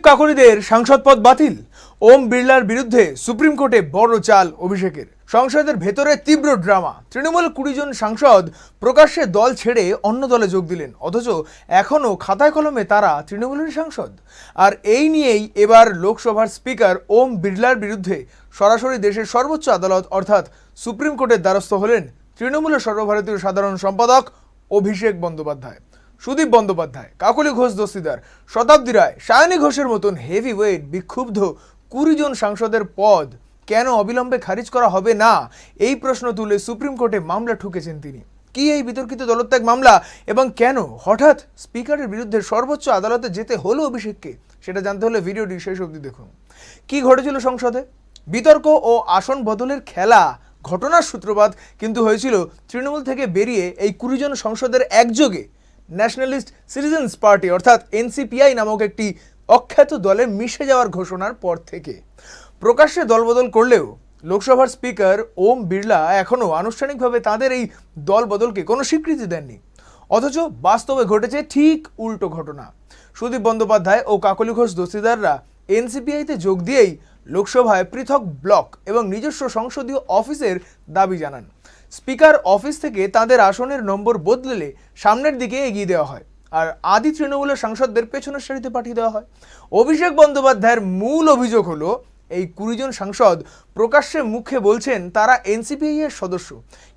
কাকলিদের সাংসদ পদ বাতিল। ওম বিড়লার বিরুদ্ধে সুপ্রিম কোর্টে বড় চাল অভিষেকের। সংসদের ভেতরে তীব্র ড্রামা। তৃণমূল 20 জন সাংসদ প্রকাশ্যে দল ছেড়ে অন্য দলে যোগ দিলেন, অথচ এখনও খাতায় কলমে তারা তৃণমূলের সাংসদ। আর এই নিয়েই এবার লোকসভার স্পিকার ওম বিড়লার বিরুদ্ধে সরাসরি দেশের সর্বোচ্চ আদালত অর্থাৎ সুপ্রিম কোর্টের দ্বারস্থ হলেন তৃণমূলের সর্বভারতীয় সাধারণ সম্পাদক অভিষেক বন্দ্যোপাধ্যায়। সুদীপ বন্দ্যোপাধ্যায়, কাকলি ঘোষ দস্তিদার, শতাব্দী রায়, সায়নী ঘোষের মতন হেভি ওয়েট বিক্ষুব্ধ 20 জন সাংসদের পদ কেন অবিলম্বে খারিজ করা হবে না, এই প্রশ্ন তুলে সুপ্রিম কোর্টে মামলা ঠুকেছেন তিনি। কি এই বিতর্কিত দলত্যাগ মামলা এবং কেন হঠাৎ স্পিকারের বিরুদ্ধে সর্বোচ্চ আদালতে যেতে হলো অভিষেককে, সেটা জানতে হলে ভিডিওটি শেষ অবধি দেখুন। কি ঘটেছিল সংসদে? বিতর্ক ও আসন বদলের খেলা। ঘটনার সূত্রপাত কিন্তু হয়েছিল তৃণমূল থেকে বেরিয়ে এই 20 জন সংসদের একযোগে ন্যাশনালিস্ট সিটিজেন্স পার্টি অর্থাৎ এনসিপিআই নামক একটি অখ্যাত দলে মিশে যাওয়ার ঘোষণার পর থেকে। প্রকাশ্যে দলবদল করলেও লোকসভার স্পিকার ওম বিড়লা এখনও আনুষ্ঠানিকভাবে তাদের এই দলবদলকে কোনো স্বীকৃতি দেননি, অথচ বাস্তবে ঘটেছে ঠিক উল্টো ঘটনা। সুদীপ বন্দ্যোপাধ্যায় ও কাকলি ঘোষ দস্তিদাররা এনসিপিআইতে যোগ দিয়েই লোকসভায় পৃথক ব্লক এবং নিজস্ব সংসদীয় অফিসের দাবি জানান। স্পিকার অফিস থেকে তাদের আসনের নম্বর বদলে সামনের দিকে এগিয়ে দেওয়া হয়, আর আদি তৃণমূলের সাংসদদের পেছনের সারিতে পাঠিয়ে দেওয়া হয়। অভিষেক বন্দ্যোপাধ্যায়ের মূল অভিযোগ হলো এই 20 জন সাংসদ প্রকাশ্যে মুখে বলছেন তারা এনসিপিআই এর সদস্য,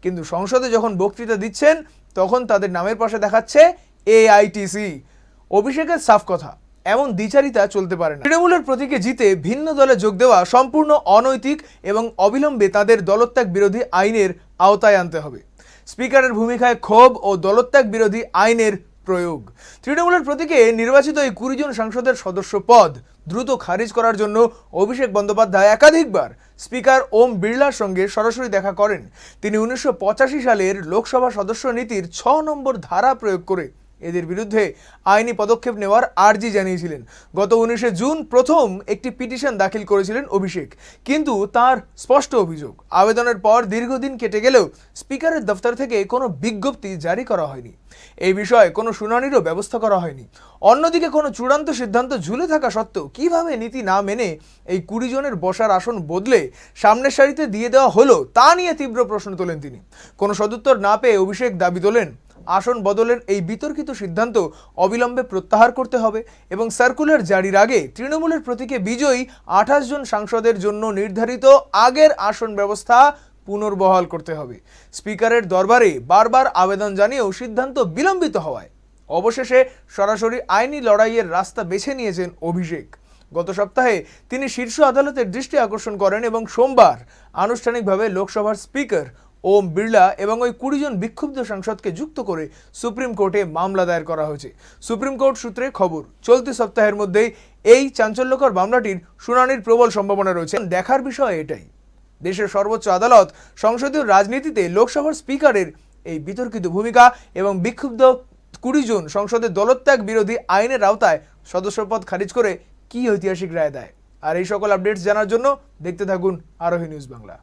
কিন্তু সংসদে যখন বক্তৃতা দিচ্ছেন তখন তাদের নামের পাশে দেখাচ্ছে এআইটিসি। অভিষেকের সাফ কথা, এমন দ্বিচারিতা চলতে পারে না। তৃণমূলের প্রতীকে জিতে ভিন্ন দলে যোগ দেওয়া সম্পূর্ণ অনৈতিক এবং অবিলম্বে তাদের দলত্যাগ বিরোধী আইনের আওতায় আনতে হবে। স্পিকারের ভূমিকায় ক্ষোভ ও দলত্যাগ বিরোধী আইনের প্রয়োগ। তৃণমূলের প্রতীকে নির্বাচিত এই 20 জন সাংসদের সদস্য পদ দ্রুত খারিজ করার জন্য অভিষেক বন্দ্যোপাধ্যায় একাধিকবার স্পিকার ওম বিড়লার সঙ্গে সরাসরি দেখা করেন। তিনি 1985 সালের লোকসভা সদস্য নীতির 6 নম্বর ধারা প্রয়োগ করে এদের বিরুদ্ধে আইনি পদক্ষেপ নেওয়ার আর্জি জানিয়েছিলেন। গত 19 জুন প্রথম একটি পিটিশন দাখিল করেছিলেন অভিষেক, কিন্তু তার স্পষ্ট অভিযোগ আবেদনের পর দীর্ঘদিন কেটে গেলেও স্পিকারের দফতর থেকে কোনো বিজ্ঞপ্তি জারি করা হয়নি। এই বিষয়ে কোনো শুনানিরও ব্যবস্থা করা হয়নি। অন্যদিকে কোনো চূড়ান্ত সিদ্ধান্ত ঝুলে থাকা সত্ত্বেও কিভাবে নীতি না মেনে এই 20 জনের বসার আসন বদলে সামনের সারিতে দিয়ে দেওয়া হলো তা নিয়ে তীব্র প্রশ্ন তোলেন তিনি। কোনো সদুত্তর না পেয়ে অভিষেক দাবি তোলেন আসন বদলের এই বিতর্কিত সিদ্ধান্ত অবিলম্বে প্রত্যাহার করতে হবে এবং সার্কুলার জারির আগে তৃণমূলের প্রতীকে বিজয়ী 28 জন সাংসদের জন্য নির্ধারিত আগের আসন ব্যবস্থা পুনর্বহাল করতে হবে। স্পিকারের দরবারে বারবার আবেদন জানিয়েও সিদ্ধান্ত বিলম্বিত হওয়ায় অবশেষে সরাসরি আইনি লড়াইয়ের রাস্তা বেছে নিয়েছেন অভিষেক। গত সপ্তাহে তিনি শীর্ষ আদালতের দৃষ্টি আকর্ষণ করেন এবং সোমবার আনুষ্ঠানিকভাবে লোকসভার স্পিকার ওম বিড়লা এবং ওই 20 জন বিক্ষুব্ধ সাংসদকে যুক্ত করে সুপ্রিম কোর্টে মামলা দায়ের করা হয়েছে। সুপ্রিম কোর্ট সূত্রে খবর, চলতি সপ্তাহের মধ্যেই এই চাঞ্চল্যকর মামলাটির শুনানির প্রবল সম্ভাবনা রয়েছে। দেখার বিষয় এটাই, দেশের সর্বোচ্চ আদালত সংসদীয় রাজনীতিতে লোকসভার স্পিকারের এই বিতর্কিত ভূমিকা এবং বিক্ষুব্ধ 20 জন সংসদের দলত্যাগ বিরোধী আইনের আওতায় সদস্যপদ খারিজ করে কি ঐতিহাসিক রায় দেয়। আর এই সকল আপডেটস জানার জন্য দেখতে থাকুন আরোহী নিউজ বাংলা।